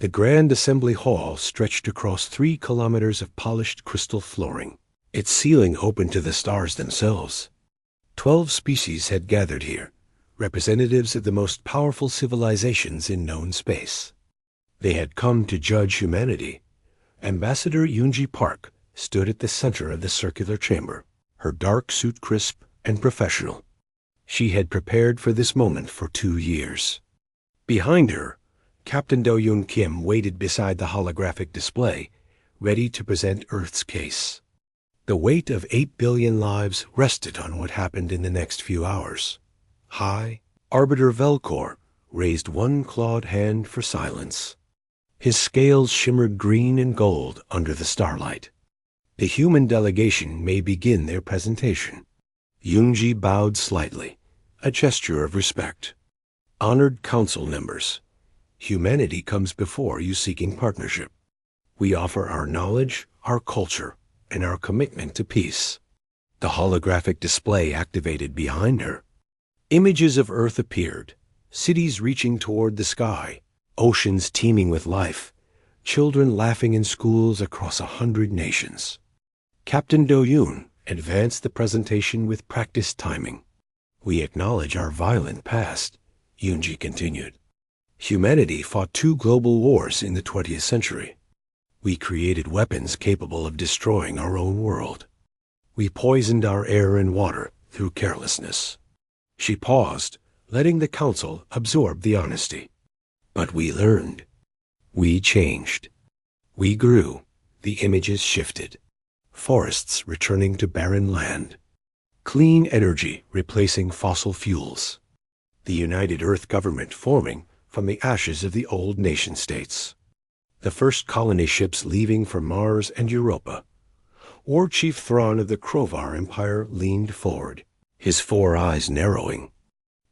The Grand Assembly Hall stretched across 3 kilometers of polished crystal flooring. Its ceiling opened to the stars themselves. 12 species had gathered here, representatives of the most powerful civilizations in known space. They had come to judge humanity. Ambassador Yoonji Park stood at the center of the circular chamber, her dark suit crisp and professional. She had prepared for this moment for 2 years. Behind her, Captain Do-Yoon Kim waited beside the holographic display, ready to present Earth's case. The weight of 8 billion lives rested on what happened in the next few hours. High, Arbiter Velcor raised one clawed hand for silence. His scales shimmered green and gold under the starlight. The human delegation may begin their presentation. Yoonji bowed slightly, a gesture of respect. Honored council members, humanity comes before you seeking partnership. We offer our knowledge, our culture, and our commitment to peace. The holographic display activated behind her. Images of Earth appeared, cities reaching toward the sky, oceans teeming with life, children laughing in schools across 100 nations. Captain Do-Yoon advanced the presentation with practiced timing. We acknowledge our violent past, Yoonji continued. Humanity fought 2 global wars in the 20th century. We created weapons capable of destroying our own world. We poisoned our air and water through carelessness. She paused, letting the council absorb the honesty. But we learned. We changed. We grew. The images shifted. Forests returning to barren land. Clean energy replacing fossil fuels. The United Earth government forming from the ashes of the old nation-states. The first colony ships leaving for Mars and Europa. War Chief Thrawn of the Krovar Empire leaned forward, his 4 eyes narrowing.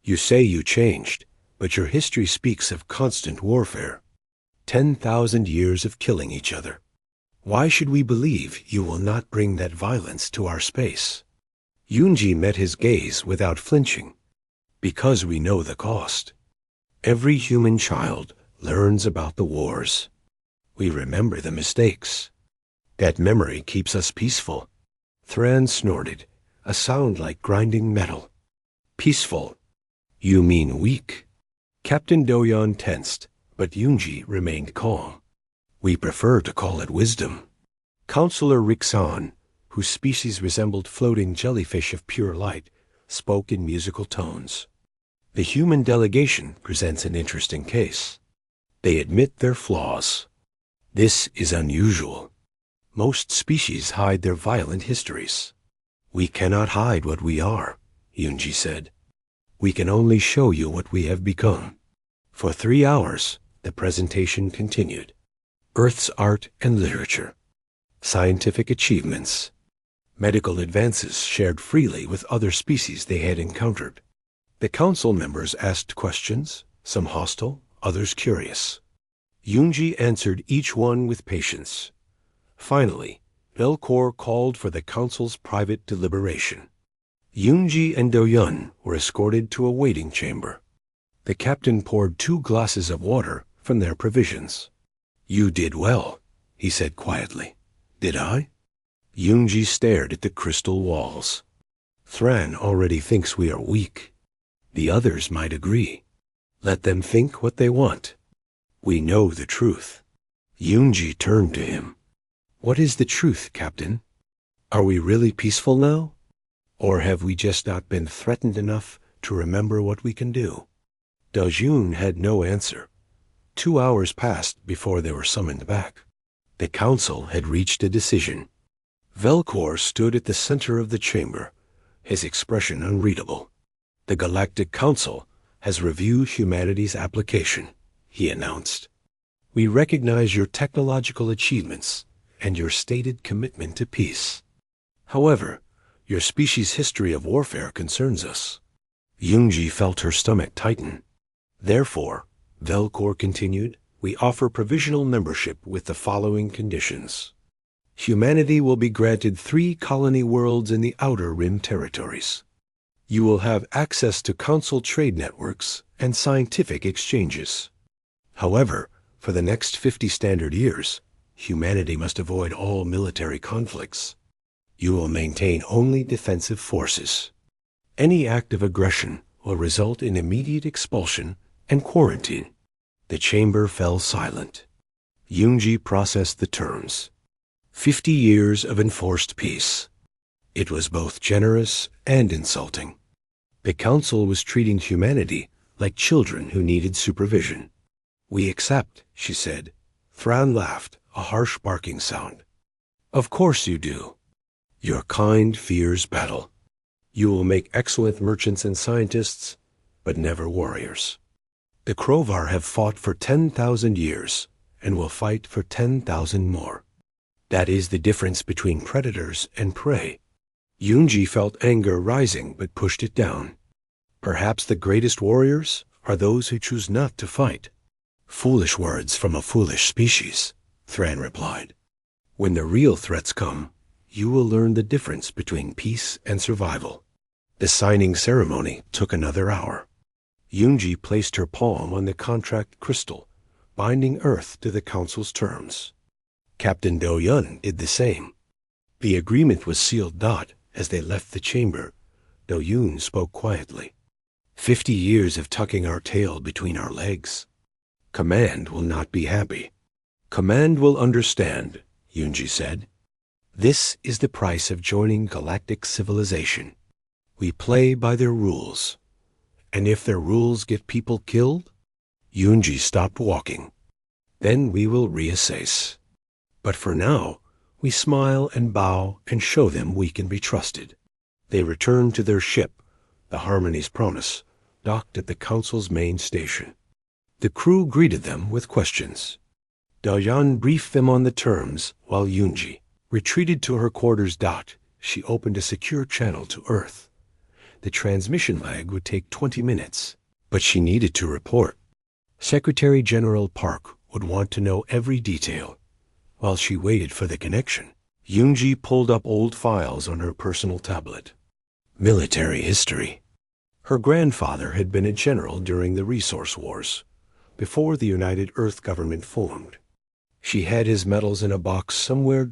You say you changed, but your history speaks of constant warfare. 10,000 years of killing each other. Why should we believe you will not bring that violence to our space? Yoonji met his gaze without flinching. Because we know the cost. Every human child learns about the wars. We remember the mistakes. That memory keeps us peaceful. Thran snorted, a sound like grinding metal. Peaceful? You mean weak? Captain Do-Yoon tensed, but Yoonji remained calm. We prefer to call it wisdom. Counselor Rixan, whose species resembled floating jellyfish of pure light, spoke in musical tones. The human delegation presents an interesting case. They admit their flaws. This is unusual. Most species hide their violent histories. We cannot hide what we are, Yoonji said. We can only show you what we have become. For 3 hours, the presentation continued. Earth's art and literature. Scientific achievements. Medical advances shared freely with other species they had encountered. The council members asked questions, some hostile, others curious. Yoonji answered each one with patience. Finally, Velcor called for the council's private deliberation. Yoonji and Do-Yoon were escorted to a waiting chamber. The captain poured 2 glasses of water from their provisions. You did well, he said quietly. Did I? Yoonji stared at the crystal walls. Thran already thinks we are weak. The others might agree. Let them think what they want. We know the truth. Yoonji turned to him. What is the truth, Captain? Are we really peaceful now? Or have we just not been threatened enough to remember what we can do? Do-Yoon had no answer. 2 hours passed before they were summoned back. The council had reached a decision. Velcor stood at the center of the chamber, his expression unreadable. The Galactic Council has reviewed humanity's application, he announced. We recognize your technological achievements and your stated commitment to peace. However, your species' history of warfare concerns us. Yoonji felt her stomach tighten. Therefore, Velcor continued, we offer provisional membership with the following conditions. Humanity will be granted 3 colony worlds in the Outer Rim territories. You will have access to council trade networks and scientific exchanges. However, For the next 50 standard years, humanity must avoid all military conflicts. You will maintain only defensive forces. Any act of aggression will result in immediate expulsion and quarantine. The chamber fell silent. Yunji processed the terms. 50 years of enforced peace. It was both generous and insulting. The council was treating humanity like children who needed supervision. We accept, she said. Thran laughed, a harsh barking sound. Of course you do. Your kind fears battle. You will make excellent merchants and scientists, but never warriors. The Krovar have fought for 10,000 years and will fight for 10,000 more. That is the difference between predators and prey. Yunji felt anger rising but pushed it down. Perhaps the greatest warriors are those who choose not to fight. Foolish words from a foolish species, Thran replied. When the real threats come, you will learn the difference between peace and survival. The signing ceremony took another hour. Yunji placed her palm on the contract crystal, binding Earth to the council's terms. Captain Do-yun did the same. The agreement was sealed. As they left the chamber, Do-yun spoke quietly. 50 years of tucking our tail between our legs. Command will not be happy. Command will understand, Yunji said. This is the price of joining galactic civilization. We play by their rules. And if their rules get people killed, Yunji stopped walking. Then we will reassess. But for now, we smile and bow and show them we can be trusted. They returned to their ship, the Harmony's Promise, docked at the council's main station. The crew greeted them with questions. Do-yun briefed them on the terms, while Yunji retreated to her quarters. She opened a secure channel to Earth. The transmission lag would take 20 minutes, but she needed to report. Secretary General Park would want to know every detail. While she waited for the connection, Yunji pulled up old files on her personal tablet. Military history. Her grandfather had been a general during the Resource Wars, before the United Earth government formed. She had his medals in a box somewhere.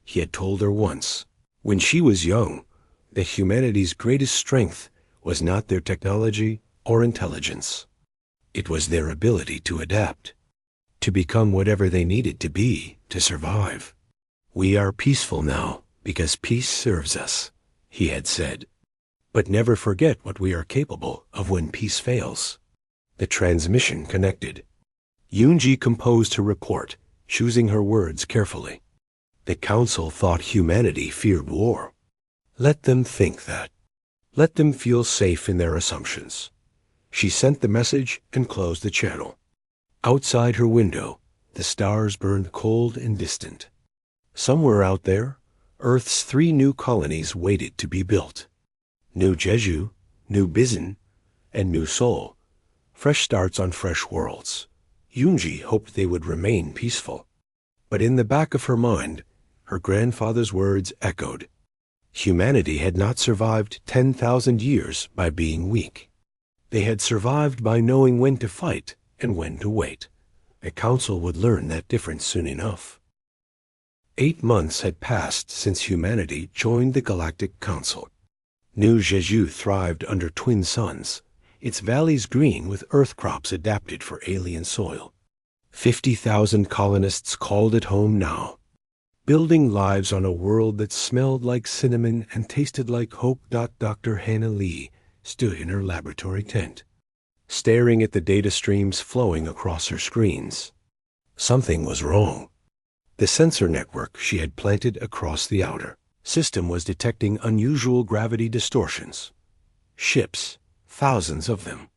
He had told her once, when she was young, that humanity's greatest strength was not their technology or intelligence. It was their ability to adapt, to become whatever they needed to be to survive. We are peaceful now because peace serves us, he had said. But never forget what we are capable of when peace fails. The transmission connected. Yunji composed her report, choosing her words carefully. The council thought humanity feared war. Let them think that. Let them feel safe in their assumptions. She sent the message and closed the channel. Outside her window, the stars burned cold and distant. Somewhere out there, Earth's 3 new colonies waited to be built. New Jeju, New Bizin, and New Seoul. Fresh starts on fresh worlds. Yunji hoped they would remain peaceful. But in the back of her mind, her grandfather's words echoed. Humanity had not survived 10,000 years by being weak. They had survived by knowing when to fight and when to wait. The council would learn that difference soon enough. 8 months had passed since humanity joined the Galactic Council. New Jeju thrived under twin suns, its valleys green with earth crops adapted for alien soil. 50,000 colonists called it home now, building lives on a world that smelled like cinnamon and tasted like hope. Dr. Hannah Lee stood in her laboratory tent, staring at the data streams flowing across her screens. Something was wrong. The sensor network she had planted across the outer system was detecting unusual gravity distortions. Ships, thousands of them.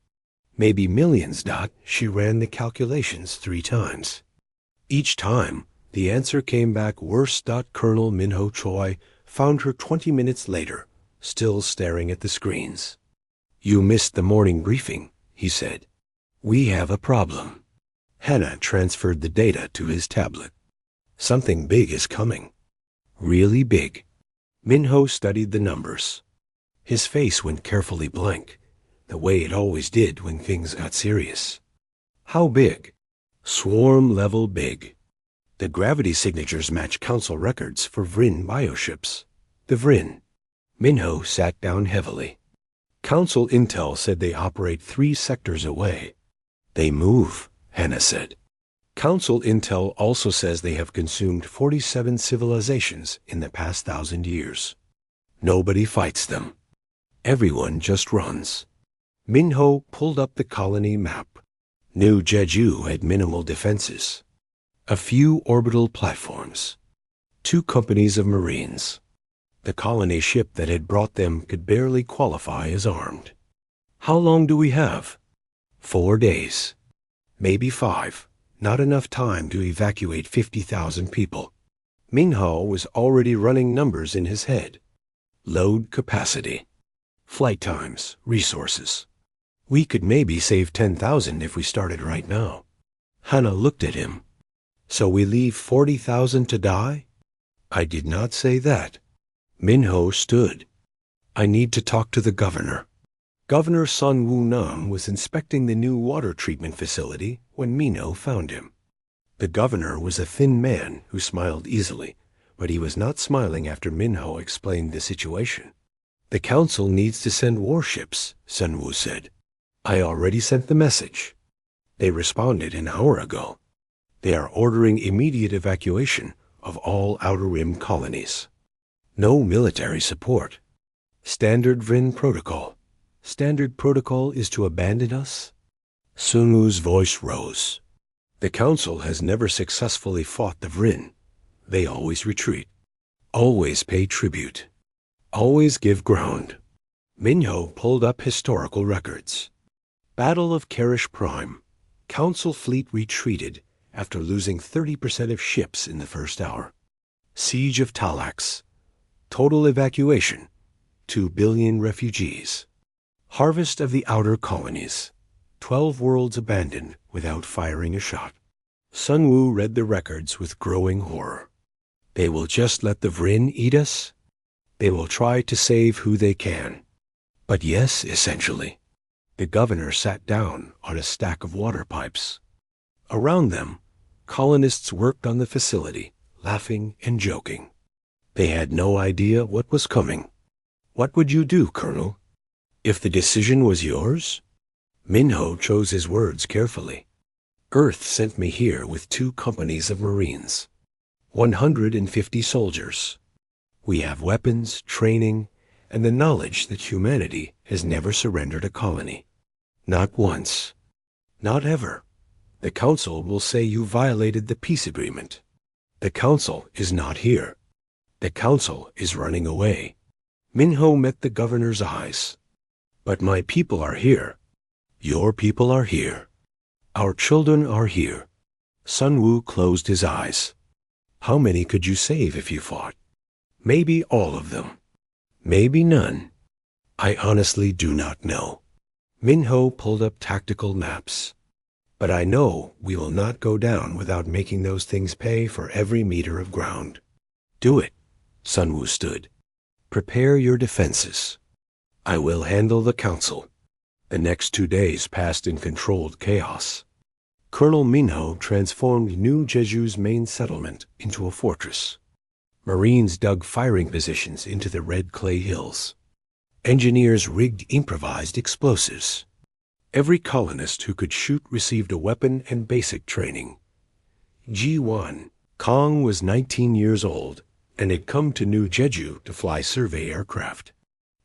Maybe millions. She ran the calculations 3 times. Each time, the answer came back worse. Colonel Minho Choi found her 20 minutes later, still staring at the screens. You missed the morning briefing, he said. We have a problem. Hannah transferred the data to his tablet. Something big is coming. Really big. Minho studied the numbers. His face went carefully blank, the way it always did when things got serious. How big? Swarm level big. The gravity signatures match Council records for Vryn bioships. The Vryn. Minho sat down heavily. Council intel said they operate 3 sectors away. They move, Hannah said. Council intel also says they have consumed 47 civilizations in the past 1,000 years. Nobody fights them. Everyone just runs. Minho pulled up the colony map. New Jeju had minimal defenses. A few orbital platforms. 2 companies of Marines. The colony ship that had brought them could barely qualify as armed. How long do we have? 4 days. Maybe 5. Not enough time to evacuate 50,000 people. Minho was already running numbers in his head. Load capacity. Flight times, resources. We could maybe save 10,000 if we started right now. Hannah looked at him. So we leave 40,000 to die? I did not say that. Minho stood. I need to talk to the governor. Governor Sun Woo-nam was inspecting the new water treatment facility when Minho found him. The governor was a thin man who smiled easily, but he was not smiling after Minho explained the situation. The council needs to send warships, Sun Woo said. I already sent the message. They responded an hour ago. They are ordering immediate evacuation of all Outer Rim colonies. No military support. Standard Vryn protocol. Standard protocol is to abandon us? Sun Woo's voice rose. The council has never successfully fought the Vryn. They always retreat. Always pay tribute. Always give ground. Minho pulled up historical records. Battle of Karish Prime. Council fleet retreated after losing 30% of ships in the first hour. Siege of Talax. Total evacuation. 2 billion refugees. Harvest of the outer colonies. 12 worlds abandoned without firing a shot. Sun Woo read the records with growing horror. They will just let the Vryn eat us? They will try to save who they can. But yes, essentially. The governor sat down on a stack of water pipes. Around them, colonists worked on the facility, laughing and joking. They had no idea what was coming. What would you do, Colonel? If the decision was yours? Minho chose his words carefully. Earth sent me here with 2 companies of Marines. 150 soldiers. We have weapons, training, and the knowledge that humanity has never surrendered a colony. Not once. Not ever. The Council will say you violated the peace agreement. The Council is not here. The Council is running away. Minho met the governor's eyes. But my people are here. Your people are here. Our children are here. Sun Woo closed his eyes. How many could you save if you fought? Maybe all of them. Maybe none. I honestly do not know. Minho pulled up tactical maps. But I know we will not go down without making those things pay for every meter of ground. Do it. Sun Woo stood. Prepare your defenses. I will handle the council. The next 2 days passed in controlled chaos. Colonel Minho transformed New Jeju's main settlement into a fortress. Marines dug firing positions into the red clay hills. Engineers rigged improvised explosives. Every colonist who could shoot received a weapon and basic training. Ji-1, Kong was 19 years old and had come to New Jeju to fly survey aircraft.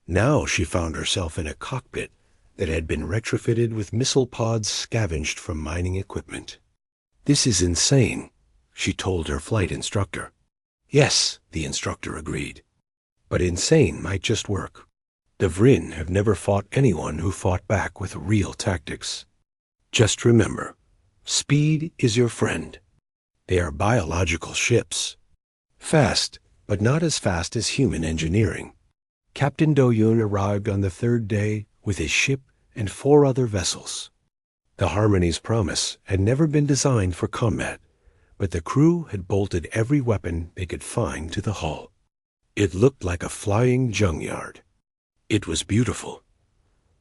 Now she found herself in a cockpit that had been retrofitted with missile pods scavenged from mining equipment. This is insane, she told her flight instructor. Yes, the instructor agreed. But insane might just work. The Vryn have never fought anyone who fought back with real tactics. Just remember, speed is your friend. They are biological ships. Fast, but not as fast as human engineering. Captain Do-yoon arrived on the 3rd day with his ship and 4 other vessels. The Harmony's Promise had never been designed for combat, but the crew had bolted every weapon they could find to the hull. It looked like a flying junkyard. It was beautiful.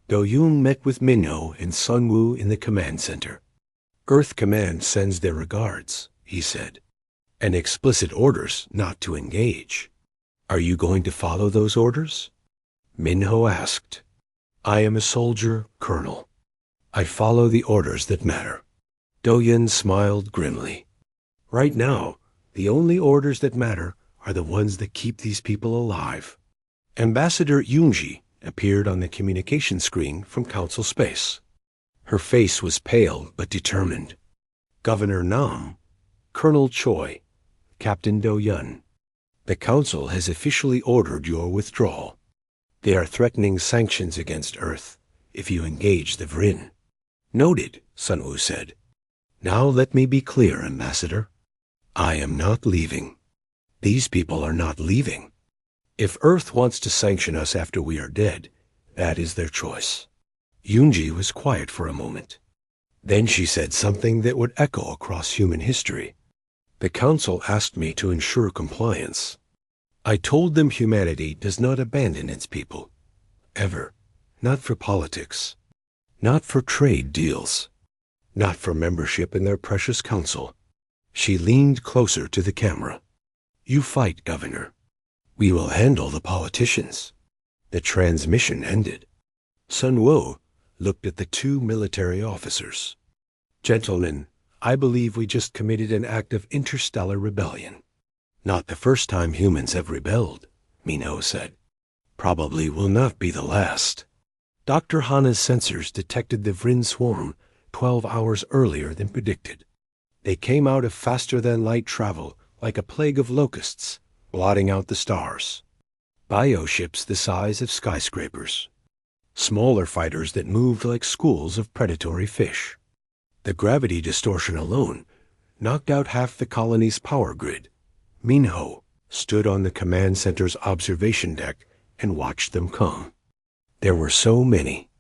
Do-yoon met with Minho and Sun Woo in the command center. Earth Command sends their regards, he said, and explicit orders not to engage. Are you going to follow those orders? Minho asked. I am a soldier, Colonel. I follow the orders that matter. Doyen smiled grimly. Right now, the only orders that matter are the ones that keep these people alive. Ambassador Yunji appeared on the communication screen from Council Space. Her face was pale but determined. Governor Nam, Colonel Choi, Captain Do-yun. The Council has officially ordered your withdrawal. They are threatening sanctions against Earth if you engage the Vrin. Noted, Sun Wu said. Now let me be clear, Ambassador. I am not leaving. These people are not leaving. If Earth wants to sanction us after we are dead, that is their choice. Yunji was quiet for a moment. Then she said something that would echo across human history. The Council asked me to ensure compliance. I told them humanity does not abandon its people. Ever. Not for politics. Not for trade deals. Not for membership in their precious council. She leaned closer to the camera. You fight, Governor. We will handle the politicians. The transmission ended. Sun Wu looked at the two military officers. Gentlemen, I believe we just committed an act of interstellar rebellion. Not the first time humans have rebelled, Minho said. Probably will not be the last. Dr. Hana's sensors detected the Vrin swarm 12 hours earlier than predicted. They came out of faster-than-light travel like a plague of locusts, blotting out the stars. Bioships the size of skyscrapers. Smaller fighters that moved like schools of predatory fish. The gravity distortion alone knocked out half the colony's power grid. Minho stood on the command center's observation deck and watched them come. There were so many.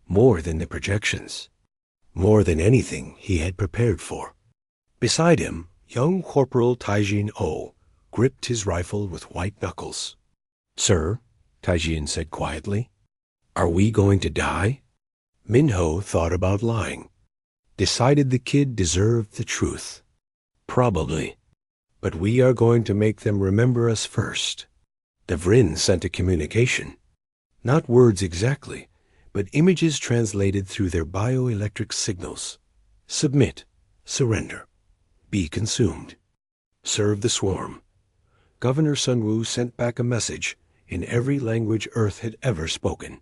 More than the projections. More than anything he had prepared for. Beside him, young Corporal Taijin O gripped his rifle with white knuckles. Sir, Taijin said quietly, are we going to die? Minho thought about lying. Decided the kid deserved the truth. Probably. But we are going to make them remember us first. The Vrin sent a communication. Not words exactly, but images translated through their bioelectric signals. Submit. Surrender. Be consumed. Serve the swarm. Governor Sun Wu sent back a message in every language Earth had ever spoken.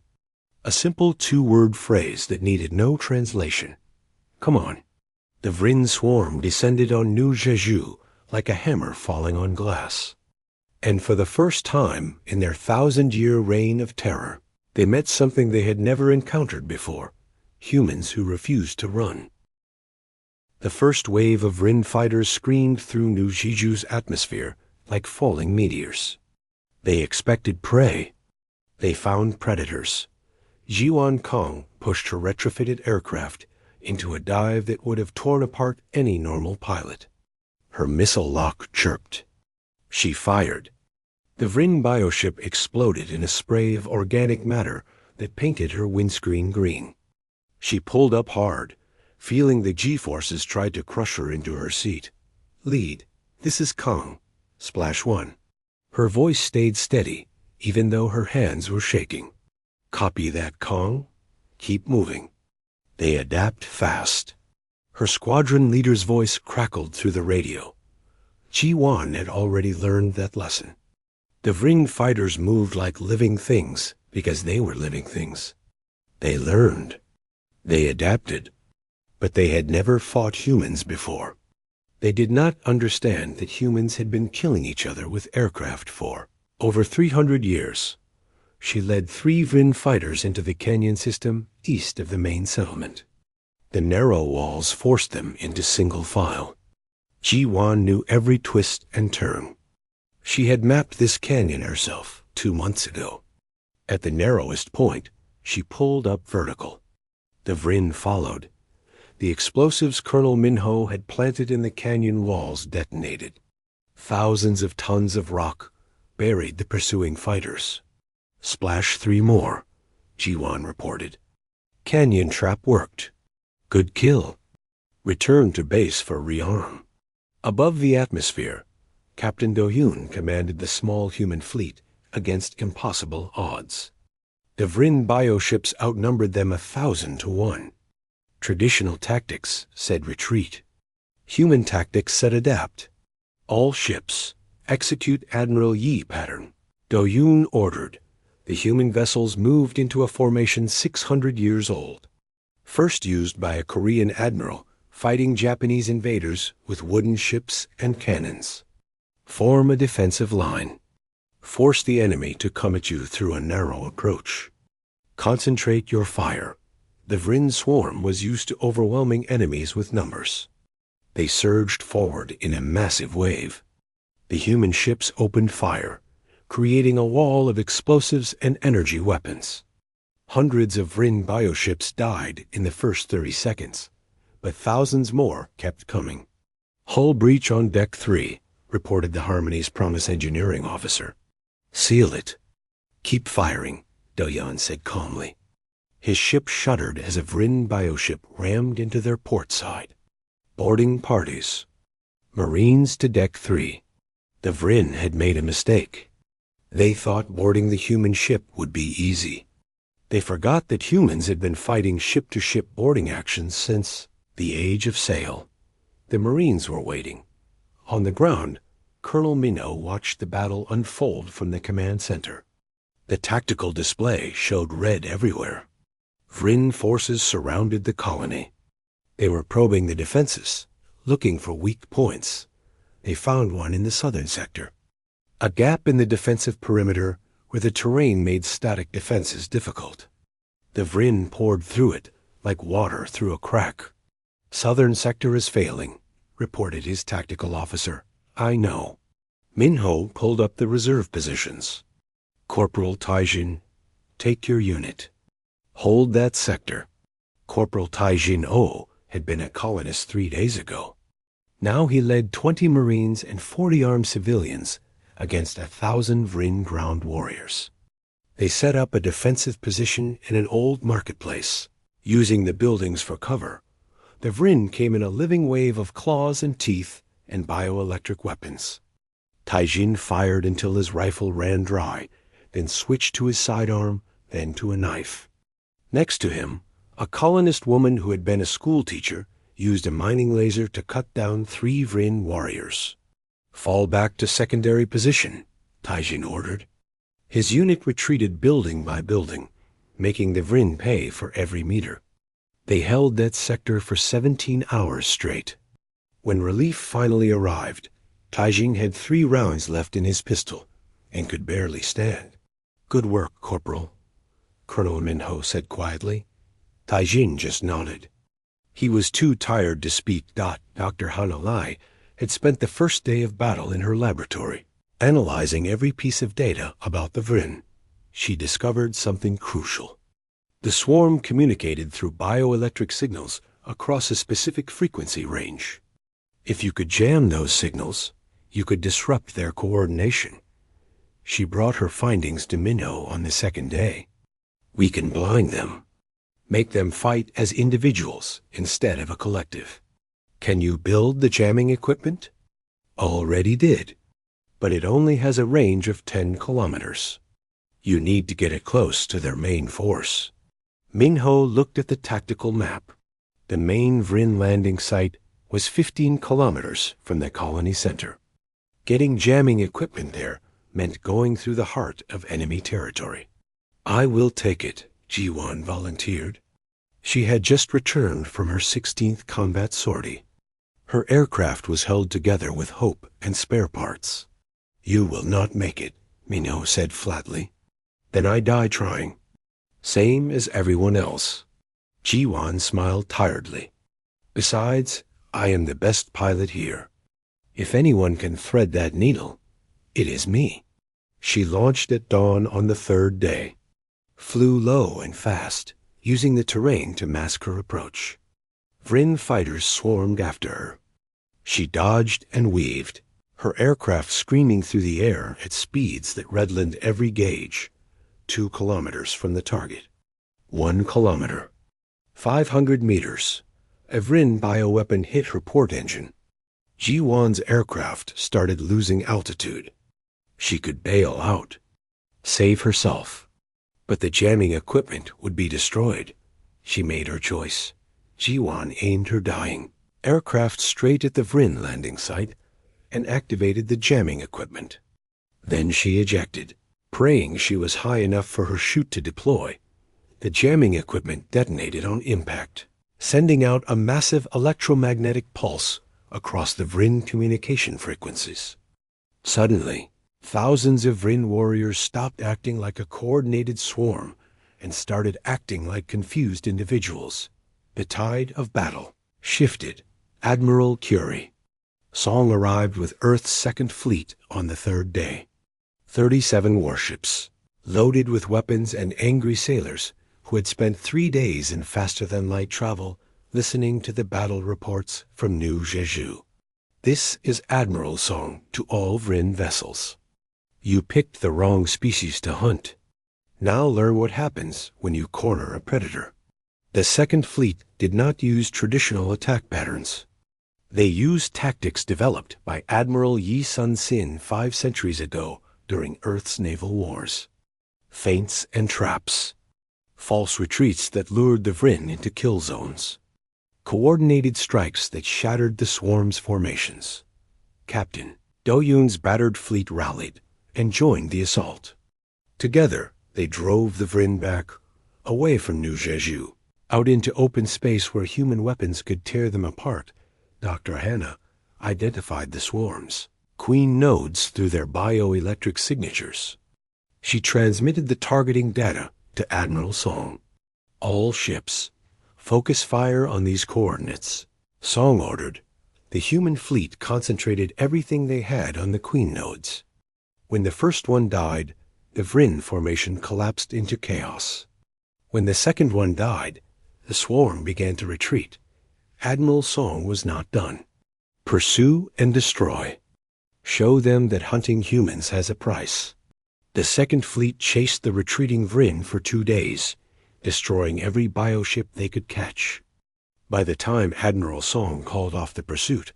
A simple two-word phrase that needed no translation. Come on. The Vrin swarm descended on New Jeju like a hammer falling on glass. And for the first time in their 1,000-year reign of terror, they met something they had never encountered before, humans who refused to run. The first wave of Vrin fighters screamed through New Jeju's atmosphere like falling meteors. They expected prey. They found predators. Jiwan Kong pushed her retrofitted aircraft into a dive that would have torn apart any normal pilot. Her missile lock chirped. She fired. The Vrin bioship exploded in a spray of organic matter that painted her windscreen green. She pulled up hard, feeling the G-forces tried to crush her into her seat. Lead, this is Kong. Splash 1. Her voice stayed steady, even though her hands were shaking. Copy that, Kong. Keep moving. They adapt fast. Her squadron leader's voice crackled through the radio. Ji-wan had already learned that lesson. The Vring fighters moved like living things because they were living things. They learned. They adapted. But they had never fought humans before. They did not understand that humans had been killing each other with aircraft for over 300 years. She led 3 Vrin fighters into the canyon system east of the main settlement. The narrow walls forced them into single file. Ji-wan knew every twist and turn. She had mapped this canyon herself 2 months ago. At the narrowest point, she pulled up vertical. The Vrin followed. The explosives Colonel Minho had planted in the canyon walls detonated. Thousands of tons of rock buried the pursuing fighters. Splash 3 more, Ji-wan reported. Canyon trap worked. Good kill. Return to base for rearm. Above the atmosphere, Captain Do-Hyun commanded the small human fleet against impossible odds. The Vryn bioships outnumbered them 1,000 to 1. Traditional tactics said retreat. Human tactics said adapt. All ships, execute Admiral Yi pattern. Do-Hyun ordered. The human vessels moved into a formation 600 years old. First used by a Korean admiral fighting Japanese invaders with wooden ships and cannons. Form a defensive line. Force the enemy to come at you through a narrow approach. Concentrate your fire. The Vryn swarm was used to overwhelming enemies with numbers. They surged forward in a massive wave. The human ships opened fire, creating a wall of explosives and energy weapons. Hundreds of Vryn bioships died in the first 30 seconds, but thousands more kept coming. Hull breach on Deck 3, reported the Harmony's Promise engineering officer. Seal it. Keep firing, Do-Hyun said calmly. His ship shuddered as a Vryn bioship rammed into their port side. Boarding parties. Marines to Deck 3. The Vryn had made a mistake. They thought boarding the human ship would be easy. They forgot that humans had been fighting ship-to-ship boarding actions since the Age of Sail. The Marines were waiting. On the ground, Colonel Minho watched the battle unfold from the command center. The tactical display showed red everywhere. Vryn forces surrounded the colony. They were probing the defenses, looking for weak points. They found one in the southern sector. A gap in the defensive perimeter where the terrain made static defenses difficult. The Vryn poured through it like water through a crack. Southern sector is failing, reported his tactical officer. I know. Minho pulled up the reserve positions. Corporal Taijin, take your unit. Hold that sector. Corporal Taijin Oh had been a colonist 3 days ago. Now he led 20 Marines and 40 armed civilians against 1,000 Vryn ground warriors. They set up a defensive position in an old marketplace. Using the buildings for cover, the Vryn came in a living wave of claws and teeth and bioelectric weapons. Taijin fired until his rifle ran dry, then switched to his sidearm, then to a knife. Next to him, a colonist woman who had been a schoolteacher used a mining laser to cut down 3 Vryn warriors. Fall back to secondary position, Taijin ordered. His unit retreated building by building, making the Vryn pay for every meter. They held that sector for 17 hours straight. When relief finally arrived, Taijin had 3 rounds left in his pistol and could barely stand. Good work, Corporal, Colonel Minho said quietly. Taijin just nodded. He was too tired to speak. Dr. Hanalei had spent the first day of battle in her laboratory, analyzing every piece of data about the Vryn. She discovered something crucial. The swarm communicated through bioelectric signals across a specific frequency range. If you could jam those signals, you could disrupt their coordination. She brought her findings to Minho on the second day. We can blind them. Make them fight as individuals instead of a collective. Can you build the jamming equipment? Already did, but it only has a range of 10 kilometers. You need to get it close to their main force. Minho looked at the tactical map. The main Vryn landing site was 15 kilometers from the colony center. Getting jamming equipment there meant going through the heart of enemy territory. I will take it, Ji-won volunteered. She had just returned from her 16th combat sortie. Her aircraft was held together with hope and spare parts. You will not make it, Minho said flatly. Then I die trying. Same as everyone else. Ji-won smiled tiredly. Besides, I am the best pilot here. If anyone can thread that needle, it is me. She launched at dawn on the 3rd day. Flew low and fast, using the terrain to mask her approach. Vryn fighters swarmed after her. She dodged and weaved, her aircraft screaming through the air at speeds that redlined every gauge. 2 kilometers from the target. 1 kilometer. 500 meters. A Vrin bioweapon hit her port engine. Ji-Won's aircraft started losing altitude. She could bail out, save herself, but the jamming equipment would be destroyed. She made her choice. Ji-Won aimed her dying aircraft straight at the Vrin landing site and activated the jamming equipment. Then she ejected, praying she was high enough for her chute to deploy. The jamming equipment detonated on impact, sending out a massive electromagnetic pulse across the Vrin communication frequencies. Suddenly, thousands of Vrin warriors stopped acting like a coordinated swarm and started acting like confused individuals. The tide of battle shifted. Admiral Curie. Song arrived with Earth's Second Fleet on the third day. 37 warships, loaded with weapons and angry sailors who had spent 3 days in faster-than-light travel listening to the battle reports from New Jeju. This is Admiral Song to all Vrin vessels. You picked the wrong species to hunt. Now learn what happens when you corner a predator. The Second Fleet did not use traditional attack patterns. They used tactics developed by Admiral Yi Sun-sin 5 centuries ago during Earth's naval wars. Feints and traps. False retreats that lured the Vrin into kill zones. Coordinated strikes that shattered the swarm's formations. Captain Do-yoon's battered fleet rallied and joined the assault. Together, they drove the Vrin back, away from New Jeju, out into open space where human weapons could tear them apart. Dr. Hannah identified the swarm's queen nodes through their bioelectric signatures. She transmitted the targeting data to Admiral Song. All ships, focus fire on these coordinates. Song ordered. The human fleet concentrated everything they had on the queen nodes. When the first one died, the Vrin formation collapsed into chaos. When the second one died, the swarm began to retreat. Admiral Song was not done. Pursue and destroy. Show them that hunting humans has a price. The Second Fleet chased the retreating Vrin for 2 days, destroying every bioship they could catch. By the time Admiral Song called off the pursuit,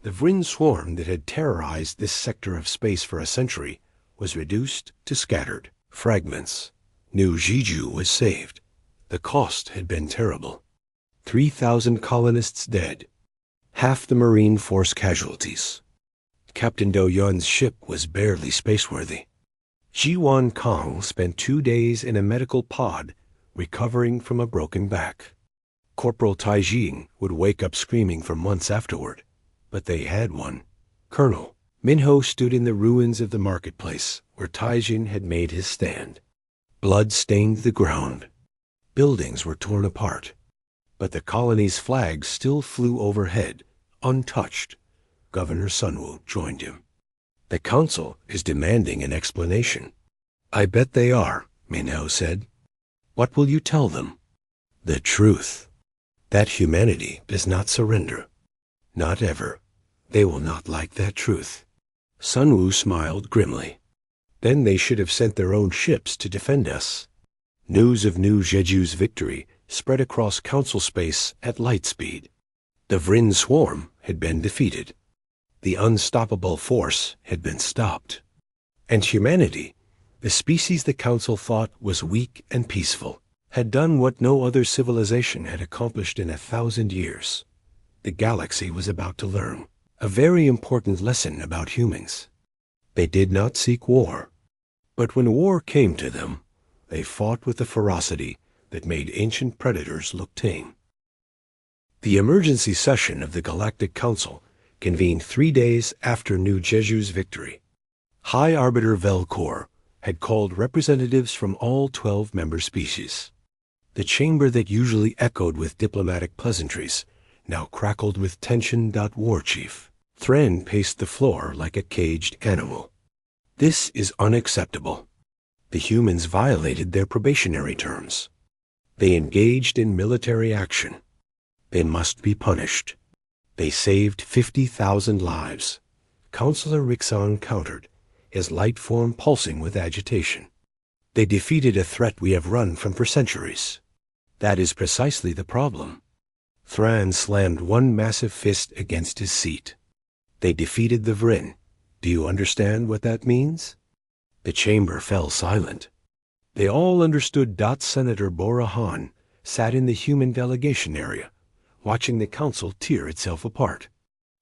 the Vrin swarm that had terrorized this sector of space for a century was reduced to scattered fragments. New Jeju was saved. The cost had been terrible. 3,000 colonists dead. Half the Marine Force casualties. Captain Do-yeon's ship was barely spaceworthy. Ji-Won Kang spent 2 days in a medical pod recovering from a broken back. Corporal Tai-jing would wake up screaming for months afterward, but they had one. Colonel Minho stood in the ruins of the marketplace where Tai-jing had made his stand. Blood stained the ground. Buildings were torn apart, but the colony's flag still flew overhead, untouched. Governor Sunwoo joined him. The council is demanding an explanation. I bet they are, Minho said. What will you tell them? The truth. That humanity does not surrender. Not ever. They will not like that truth. Sunwoo smiled grimly. Then they should have sent their own ships to defend us. News of New Jeju's victory spread across council space at light speed. The Vrin swarm had been defeated. The unstoppable force had been stopped. And humanity, the species the council thought was weak and peaceful, had done what no other civilization had accomplished in 1,000 years. The galaxy was about to learn a very important lesson about humans. They did not seek war, but when war came to them, they fought with a ferocity that made ancient predators look tame. The emergency session of the Galactic Council convened 3 days after New Jeju's victory. High Arbiter Velcor had called representatives from all 12 member species. The chamber that usually echoed with diplomatic pleasantries now crackled with tension. War Chief Thren paced the floor like a caged animal. This is unacceptable. The humans violated their probationary terms. They engaged in military action. They must be punished. They saved 50,000 lives. Councillor Rixon countered, his light form pulsing with agitation. They defeated a threat we have run from for centuries. That is precisely the problem. Thran slammed one massive fist against his seat. They defeated the Vryn. Do you understand what that means? The chamber fell silent. They all understood. Senator Bora Han sat in the human delegation area, watching the council tear itself apart.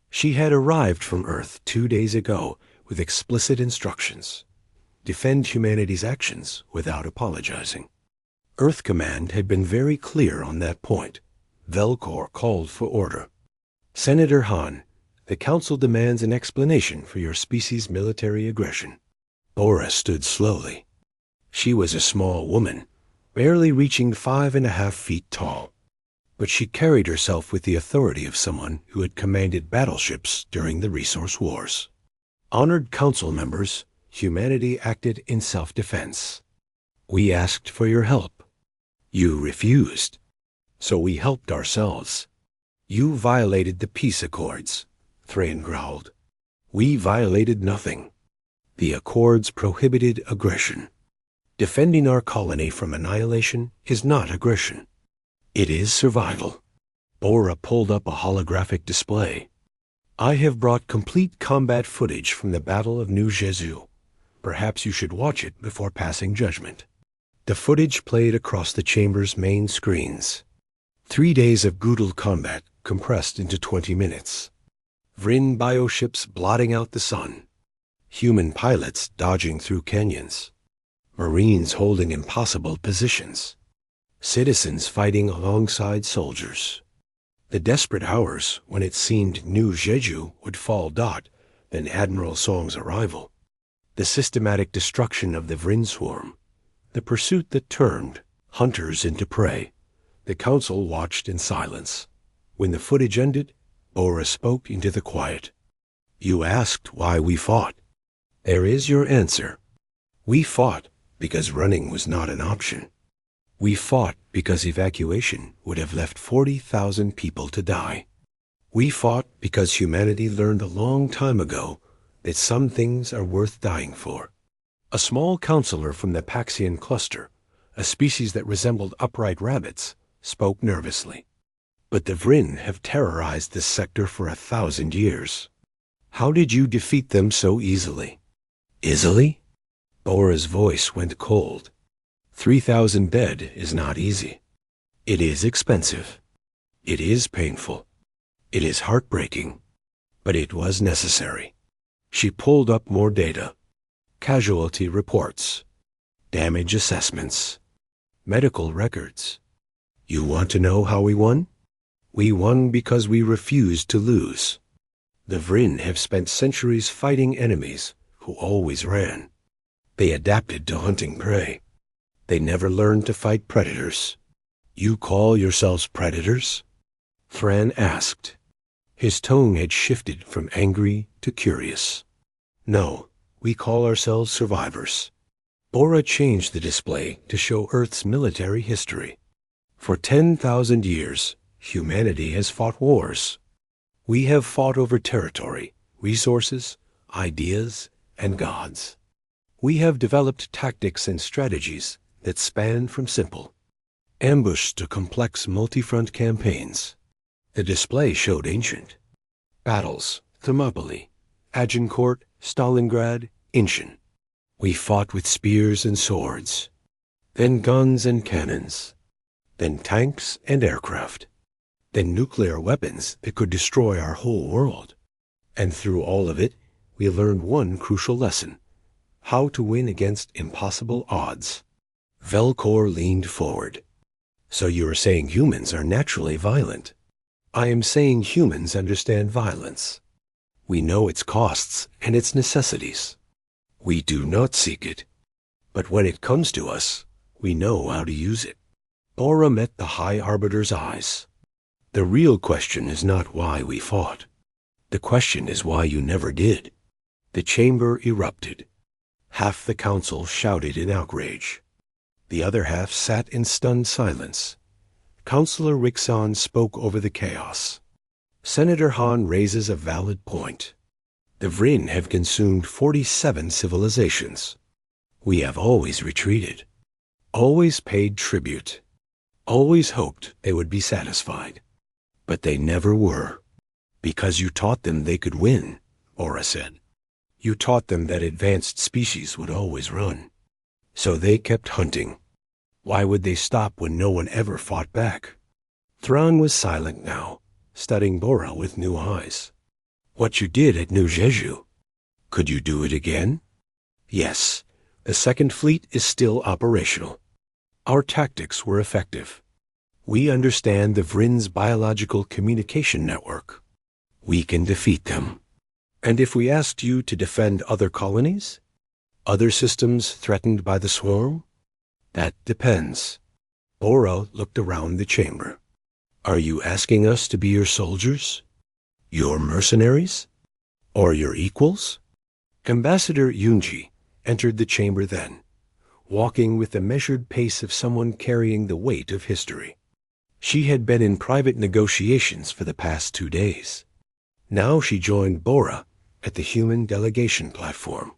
She had arrived from Earth 2 days ago with explicit instructions. Defend humanity's actions without apologizing. Earth Command had been very clear on that point. Velcor called for order. Senator Han, the Council demands an explanation for your species' military aggression. Bora stood slowly. She was a small woman, barely reaching 5.5 feet tall. But she carried herself with the authority of someone who had commanded battleships during the Resource Wars. Honored Council members, humanity acted in self-defense. We asked for your help. You refused. So we helped ourselves. You violated the peace accords, Thrain growled. We violated nothing. The accords prohibited aggression. Defending our colony from annihilation is not aggression. It is survival. Bora pulled up a holographic display. I have brought complete combat footage from the Battle of New Jesu. Perhaps you should watch it before passing judgment. The footage played across the chamber's main screens. 3 days of brutal combat compressed into 20 minutes. Vryn bioships blotting out the sun. Human pilots dodging through canyons. Marines holding impossible positions. Citizens fighting alongside soldiers. The desperate hours when it seemed New Jeju would fall. Then Admiral Song's arrival. The systematic destruction of the Vryn swarm. The pursuit that turned hunters into prey. The council watched in silence. When the footage ended, Bora spoke into the quiet. You asked why we fought. There is your answer. We fought because running was not an option. We fought because evacuation would have left 40,000 people to die. We fought because humanity learned a long time ago that some things are worth dying for. A small counselor from the Paxian cluster, a species that resembled upright rabbits, spoke nervously. But the Vryn have terrorized this sector for 1,000 years. How did you defeat them so easily? Easily? Bora's voice went cold. 3,000 dead is not easy. It is expensive. It is painful. It is heartbreaking. But it was necessary. She pulled up more data. Casualty reports. Damage assessments. Medical records. You want to know how we won? We won because we refused to lose. The Vryn have spent centuries fighting enemies who always ran. They adapted to hunting prey. They never learned to fight predators. You call yourselves predators? Thran asked. His tone had shifted from angry to curious. No, we call ourselves survivors. Bora changed the display to show Earth's military history. For 10,000 years, humanity has fought wars. We have fought over territory, resources, ideas, and gods. We have developed tactics and strategies that span from simple ambush to complex multi-front campaigns. The display showed ancient battles, Thermopylae, Agincourt, Stalingrad, Incheon. We fought with spears and swords, then guns and cannons, then tanks and aircraft, then nuclear weapons that could destroy our whole world. And through all of it, we learned one crucial lesson: how to win against impossible odds. Velcor leaned forward. So you are saying humans are naturally violent? I am saying humans understand violence. We know its costs and its necessities. We do not seek it. But when it comes to us, we know how to use it. Bora met the High Arbiter's eyes. The real question is not why we fought. The question is why you never did. The chamber erupted. Half the council shouted in outrage. The other half sat in stunned silence. Councillor Rixon spoke over the chaos. Senator Han raises a valid point. The Vryn have consumed 47 civilizations. We have always retreated, always paid tribute, always hoped they would be satisfied. But they never were. Because you taught them they could win, Aura said. You taught them that advanced species would always run. So they kept hunting. Why would they stop when no one ever fought back? Thrawn was silent now, studying Bora with new eyes. What you did at New Jeju, could you do it again? Yes, the Second Fleet is still operational. Our tactics were effective. We understand the Vrin's biological communication network. We can defeat them. And if we asked you to defend other colonies? Other systems threatened by the swarm? That depends. Bora looked around the chamber. Are you asking us to be your soldiers? Your mercenaries? Or your equals? Ambassador Yunji entered the chamber then, walking with the measured pace of someone carrying the weight of history. She had been in private negotiations for the past 2 days. Now she joined Bora at the human delegation platform.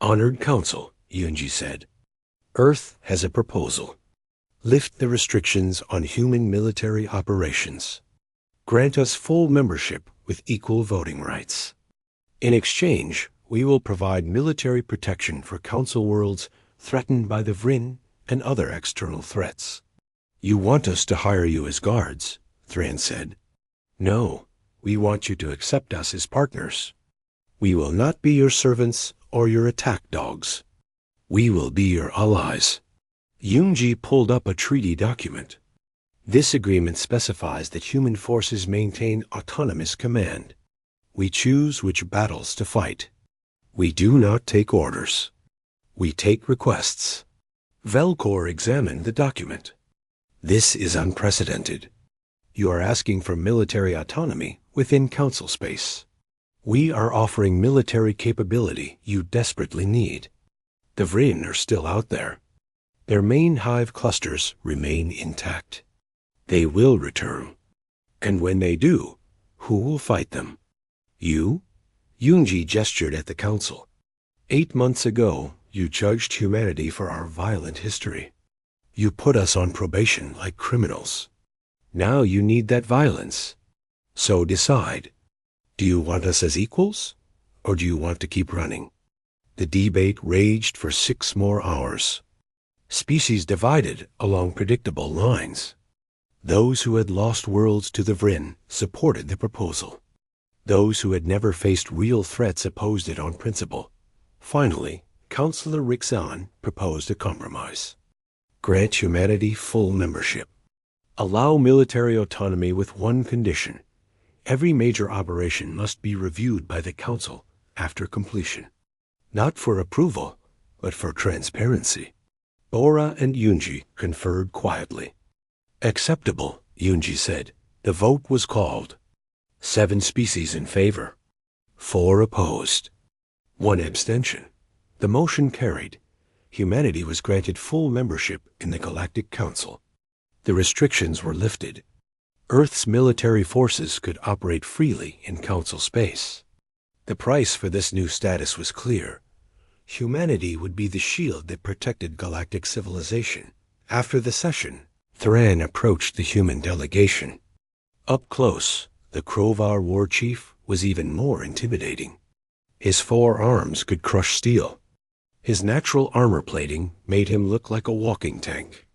Honored Council, Yunji said. Earth has a proposal. Lift the restrictions on human military operations. Grant us full membership with equal voting rights. In exchange, we will provide military protection for Council worlds threatened by the Vrin and other external threats. You want us to hire you as guards, Thran said. No, we want you to accept us as partners. We will not be your servants or your attack dogs. We will be your allies. Yunji pulled up a treaty document. This agreement specifies that human forces maintain autonomous command. We choose which battles to fight. We do not take orders. We take requests. Velcor examined the document. This is unprecedented. You are asking for military autonomy within Council space. We are offering military capability you desperately need. The Vrin are still out there. Their main hive clusters remain intact. They will return. And when they do, who will fight them? You? Yunji gestured at the Council. 8 months ago, you judged humanity for our violent history. You put us on probation like criminals. Now you need that violence. So decide. Do you want us as equals, or do you want to keep running? The debate raged for 6 more hours. Species divided along predictable lines. Those who had lost worlds to the Vrin supported the proposal. Those who had never faced real threats opposed it on principle. Finally, Councillor Rixan proposed a compromise. Grant humanity full membership. Allow military autonomy with one condition. Every major operation must be reviewed by the Council after completion. Not for approval, but for transparency. Bora and Yunji conferred quietly. Acceptable, Yunji said. The vote was called. 7 species in favor. 4 opposed. 1 abstention. The motion carried. Humanity was granted full membership in the Galactic Council. The restrictions were lifted. Earth's military forces could operate freely in Council space. The price for this new status was clear. Humanity would be the shield that protected galactic civilization. After the session, Thran approached the human delegation. Up close, the Krovar war chief was even more intimidating. His 4 arms could crush steel. His natural armor plating made him look like a walking tank.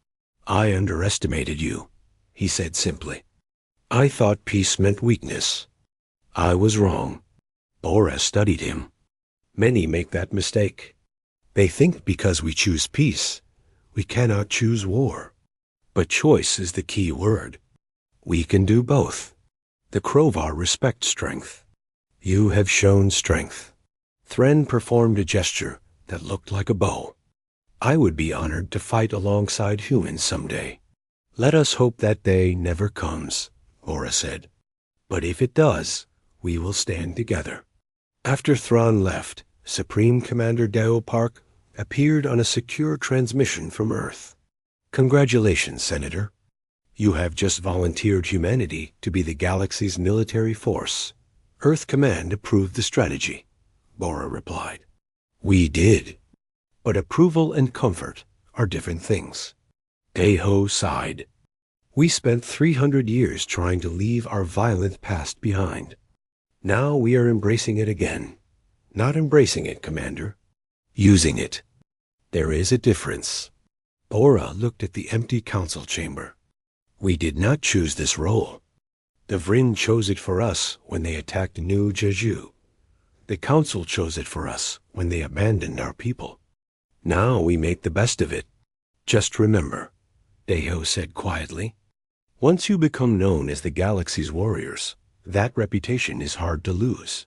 I underestimated you, he said simply. I thought peace meant weakness. I was wrong. Bora studied him. Many make that mistake. They think because we choose peace, we cannot choose war. But choice is the key word. We can do both. The Krovar respect strength. You have shown strength. Thran performed a gesture that looked like a bow. I would be honored to fight alongside humans someday. Let us hope that day never comes, Bora said. But if it does, we will stand together. After Thrawn left, Supreme Commander Dao Park appeared on a secure transmission from Earth. Congratulations, Senator. You have just volunteered humanity to be the galaxy's military force. Earth Command approved the strategy, Bora replied. We did. But approval and comfort are different things. Deho sighed. We spent 300 years trying to leave our violent past behind. Now we are embracing it again. Not embracing it, Commander. Using it. There is a difference. Bora looked at the empty council chamber. We did not choose this role. The Vryn chose it for us when they attacked New Jeju. The council chose it for us when they abandoned our people. Now we make the best of it. Just remember, Deho said quietly, once you become known as the galaxy's warriors, that reputation is hard to lose.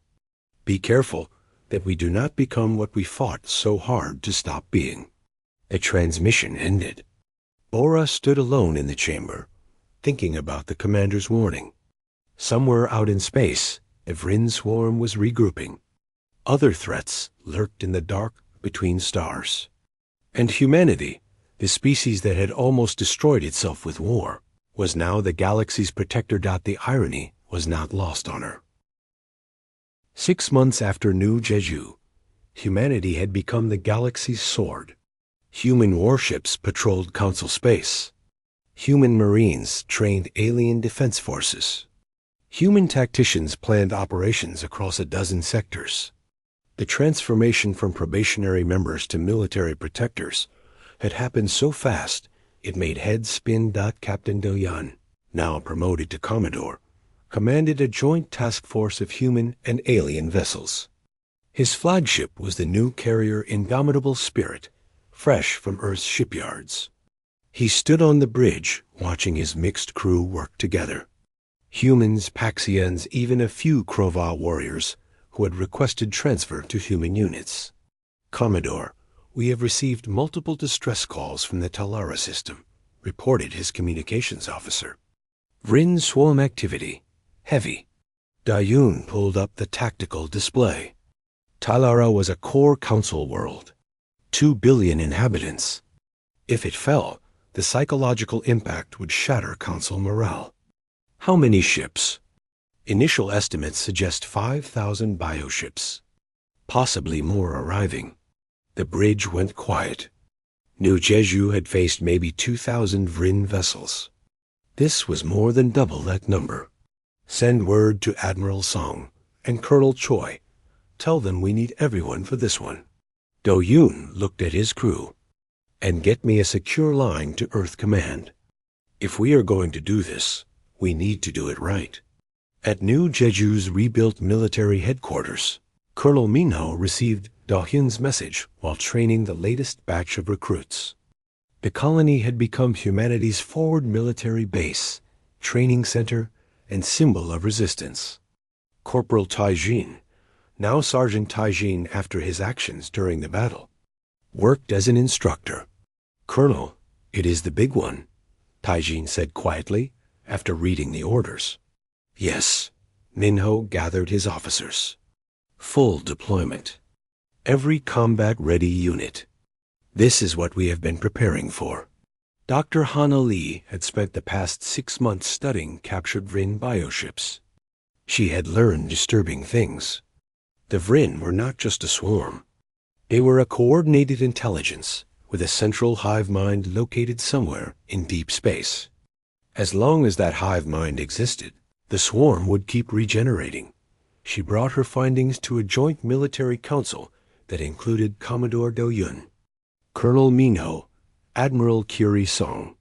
Be careful that we do not become what we fought so hard to stop being. The transmission ended. Bora stood alone in the chamber, thinking about the commander's warning. Somewhere out in space, a Vryn swarm was regrouping. Other threats lurked in the dark between stars. And humanity, the species that had almost destroyed itself with war, was now the galaxy's protector. The irony was not lost on her. 6 months after New Jeju, humanity had become the galaxy's sword. Human warships patrolled council space. Human marines trained alien defense forces. Human tacticians planned operations across a dozen sectors. The transformation from probationary members to military protectors had happened so fast it made heads spin. Captain Do-Yun, now promoted to Commodore, commanded a joint task force of human and alien vessels. His flagship was the new carrier Indomitable Spirit, fresh from Earth's shipyards. He stood on the bridge, watching his mixed crew work together. Humans, Paxians, even a few Krova warriors who had requested transfer to human units. Commodore, we have received multiple distress calls from the Talara system, reported his communications officer. Vryn swarm activity. Heavy. Dayun pulled up the tactical display. Talara was a core council world. 2 billion inhabitants. If it fell, the psychological impact would shatter council morale. How many ships? Initial estimates suggest 5,000 bioships. Possibly more arriving. The bridge went quiet. New Jeju had faced maybe 2,000 Vryn vessels. This was more than double that number. Send word to Admiral Song and Colonel Choi. Tell them we need everyone for this one. Do-Yun looked at his crew. And get me a secure line to Earth Command. If we are going to do this, we need to do it right. At New Jeju's rebuilt military headquarters, Colonel Minho received Do-Hyun's message while training the latest batch of recruits. The colony had become humanity's forward military base, training center, and symbol of resistance. Corporal Taijin, now Sergeant Taijin after his actions during the battle, worked as an instructor. Colonel, it is the big one, Taijin said quietly after reading the orders. Yes, Minho gathered his officers. Full deployment. Every combat-ready unit. This is what we have been preparing for. Dr. Hana Lee had spent the past 6 months studying captured Vryn bioships. She had learned disturbing things. The Vryn were not just a swarm. They were a coordinated intelligence with a central hive mind located somewhere in deep space. As long as that hive mind existed, the swarm would keep regenerating. She brought her findings to a joint military council that included Commodore Do-Yun, Colonel Minho, Admiral Kiri Song,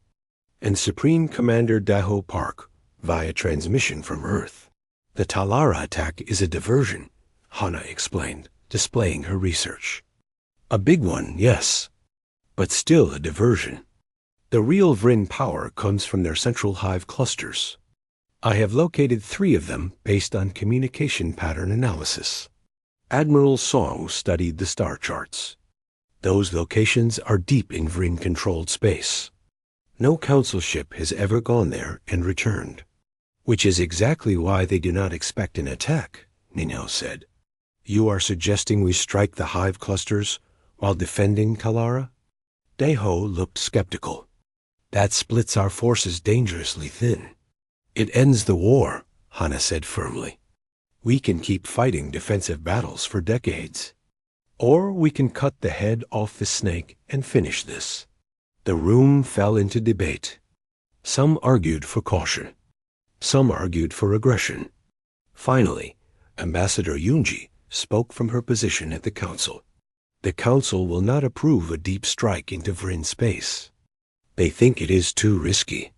and Supreme Commander Daho Park via transmission from Earth. The Talara attack is a diversion, Hana explained, displaying her research. A big one, yes, but still a diversion. The real Vryn power comes from their central hive clusters. I have located 3 of them based on communication pattern analysis. Admiral Song studied the star charts. Those locations are deep in Vryn-controlled space. No council ship has ever gone there and returned, which is exactly why they do not expect an attack, Minho said. You are suggesting we strike the hive clusters while defending Talara? Deho looked skeptical. That splits our forces dangerously thin. It ends the war, Hana said firmly. We can keep fighting defensive battles for decades. Or we can cut the head off the snake and finish this. The room fell into debate. Some argued for caution. Some argued for aggression. Finally, Ambassador Yunji spoke from her position at the Council. The Council will not approve a deep strike into Vryn space. They think it is too risky.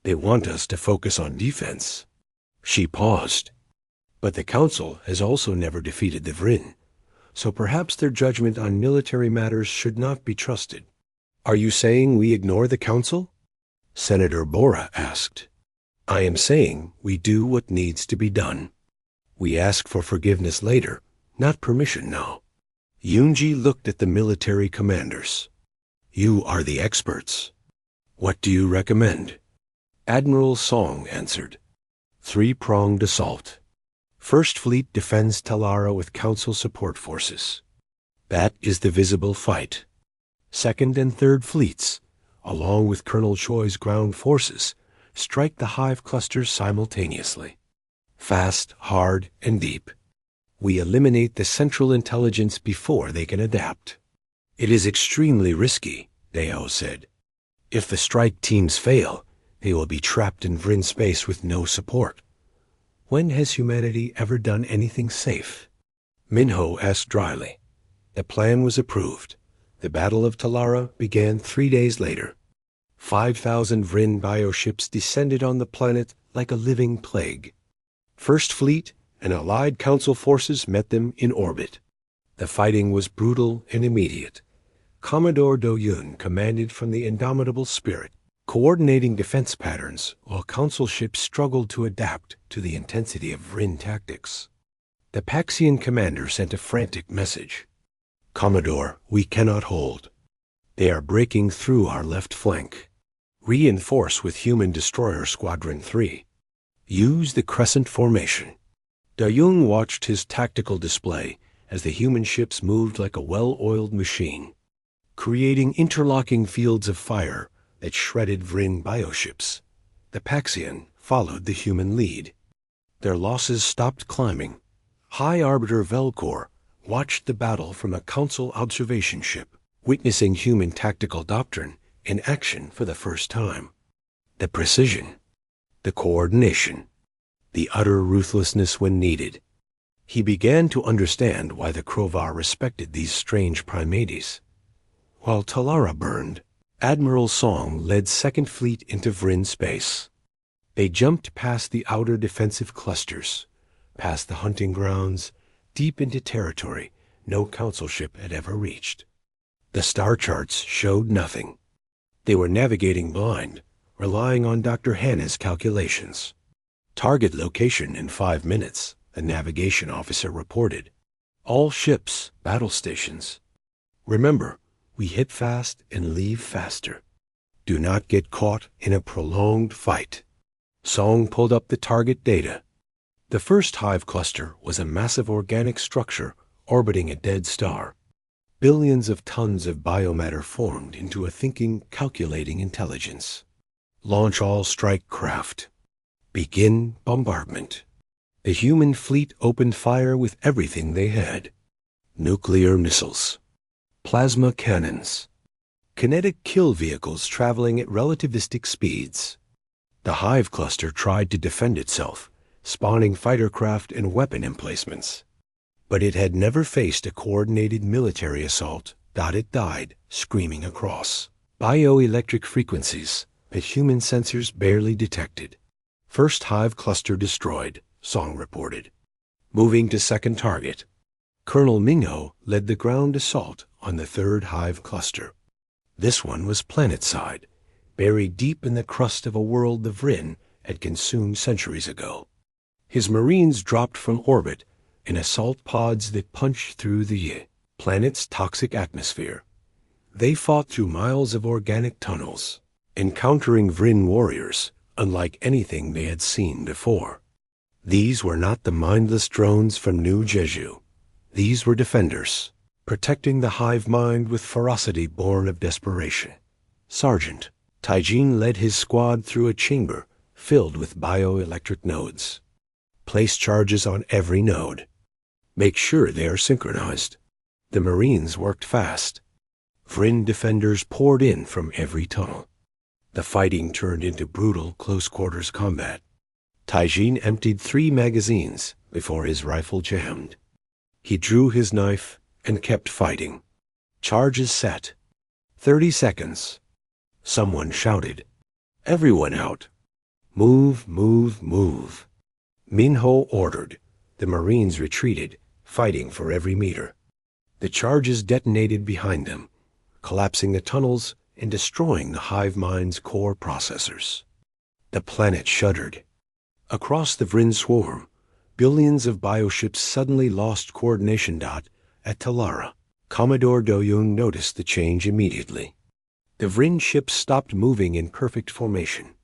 They want us to focus on defense. She paused. But the Council has also never defeated the Vryn, so perhaps their judgment on military matters should not be trusted. Are you saying we ignore the Council? Senator Bora asked. I am saying we do what needs to be done. We ask for forgiveness later, not permission now. Yunji looked at the military commanders. You are the experts. What do you recommend? Admiral Song answered. 3-pronged assault. First Fleet defends Talara with Council support forces. That is the visible fight. Second and Third Fleets, along with Colonel Choi's ground forces, strike the hive clusters simultaneously. Fast, hard, and deep. We eliminate the central intelligence before they can adapt. It is extremely risky, Deo said. If the strike teams fail, they will be trapped in Vryn space with no support. When has humanity ever done anything safe? Minho asked dryly. The plan was approved. The Battle of Talara began 3 days later. 5,000 Vryn bioships descended on the planet like a living plague. First Fleet and Allied Council forces met them in orbit. The fighting was brutal and immediate. Commodore Do-Yun commanded from the indomitable spirit, coordinating defense patterns while Council ships struggled to adapt to the intensity of Vryn tactics. The Paxian commander sent a frantic message. Commodore, we cannot hold. They are breaking through our left flank. Reinforce with Human Destroyer Squadron 3. Use the crescent formation. Da-Yung watched his tactical display as the human ships moved like a well-oiled machine, creating interlocking fields of fire that shredded Vryn bioships. The Paxian followed the human lead. Their losses stopped climbing. High Arbiter Velcor watched the battle from a Council observation ship, witnessing human tactical doctrine in action for the first time. The precision, the coordination, the utter ruthlessness when needed. He began to understand why the Krovar respected these strange primates. While Talara burned, Admiral Song led Second Fleet into Vryn space. They jumped past the outer defensive clusters, past the hunting grounds, deep into territory no Council ship had ever reached. The star charts showed nothing. They were navigating blind, relying on Dr. Hanna's calculations. Target location in 5 minutes, the navigation officer reported. All ships, battle stations. Remember, we hit fast and leave faster. Do not get caught in a prolonged fight. Song pulled up the target data. The first hive cluster was a massive organic structure orbiting a dead star. Billions of tons of biomatter formed into a thinking, calculating intelligence. Launch all strike craft. Begin bombardment. The human fleet opened fire with everything they had. Nuclear missiles. Plasma cannons. Kinetic kill vehicles traveling at relativistic speeds. The hive cluster tried to defend itself, spawning fighter craft and weapon emplacements. But it had never faced a coordinated military assault. It died, screaming across. Bioelectric frequencies that human sensors barely detected. First hive cluster destroyed, Song reported. Moving to second target. Colonel Mingo led the ground assault on the third hive cluster. This one was planet-side, buried deep in the crust of a world the Vryn had consumed centuries ago. His Marines dropped from orbit in assault pods that punched through the planet's toxic atmosphere. They fought through miles of organic tunnels, encountering Vryn warriors unlike anything they had seen before. These were not the mindless drones from New Jeju. These were defenders, protecting the hive mind with ferocity born of desperation. Sergeant Taijin led his squad through a chamber filled with bioelectric nodes. Place charges on every node. Make sure they are synchronized. The Marines worked fast. Vryn defenders poured in from every tunnel. The fighting turned into brutal, close-quarters combat. Taijin emptied 3 magazines before his rifle jammed. He drew his knife and kept fighting. Charges set. 30 seconds. Someone shouted, "Everyone out! Move, move, move!" Minho ordered. The Marines retreated, fighting for every meter. The charges detonated behind them, collapsing the tunnels and destroying the hive mind's core processors. The planet shuddered. Across the Vryn swarm, billions of bioships suddenly lost coordination. At Talara, Commodore Doyoung noticed the change immediately. The Vryn ships stopped moving in perfect formation.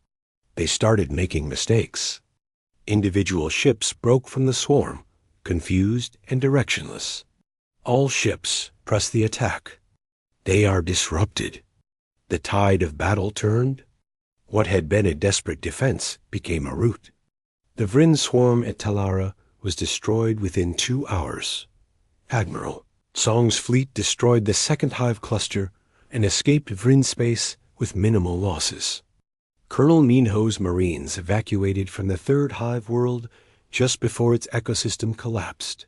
They started making mistakes. Individual ships broke from the swarm, confused and directionless. All ships press the attack. They are disrupted. The tide of battle turned. What had been a desperate defense became a rout. The Vryn swarm at Talara was destroyed within 2 hours. Admiral Song's fleet destroyed the second hive cluster and escaped Vryn space with minimal losses. Colonel Minho's Marines evacuated from the third hive world just before its ecosystem collapsed.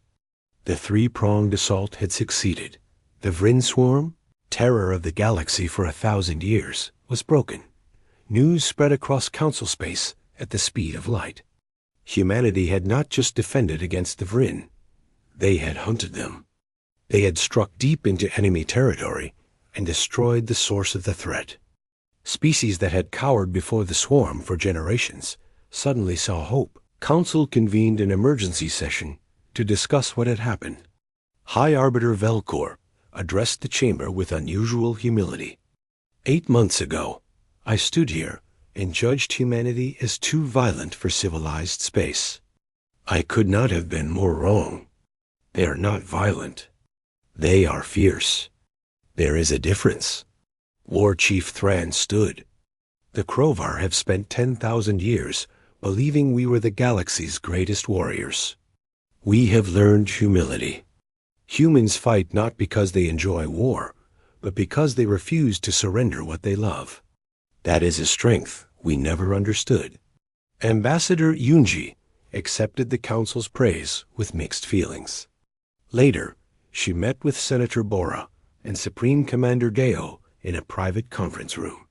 The 3-pronged assault had succeeded. The Vryn swarm, terror of the galaxy for 1,000 years, was broken. News spread across council space at the speed of light. Humanity had not just defended against the Vryn. They had hunted them. They had struck deep into enemy territory and destroyed the source of the threat. Species that had cowered before the swarm for generations suddenly saw hope. Council convened an emergency session to discuss what had happened. High Arbiter Velcor addressed the chamber with unusual humility. 8 months ago, I stood here and judged humanity as too violent for civilized space. I could not have been more wrong. They are not violent. They are fierce. There is a difference. War Chief Thran stood. The Krovar have spent 10,000 years believing we were the galaxy's greatest warriors. We have learned humility. Humans fight not because they enjoy war, but because they refuse to surrender what they love. That is a strength we never understood. Ambassador Yunji accepted the council's praise with mixed feelings. Later, she met with Senator Bora and Supreme Commander Deo in a private conference room.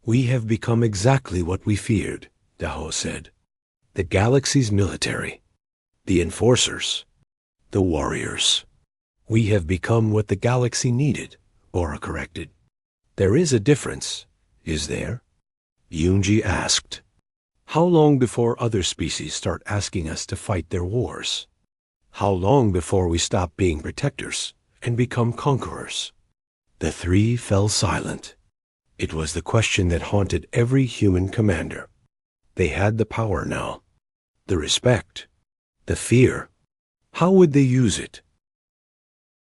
"We have become exactly what we feared," Daho said. "The galaxy's military. The enforcers. The warriors. We have become what the galaxy needed," Bora corrected. "There is a difference, is there?" Yunji asked. "How long before other species start asking us to fight their wars? How long before we stop being protectors and become conquerors?" The 3 fell silent. It was the question that haunted every human commander. They had the power now, the respect, the fear. How would they use it?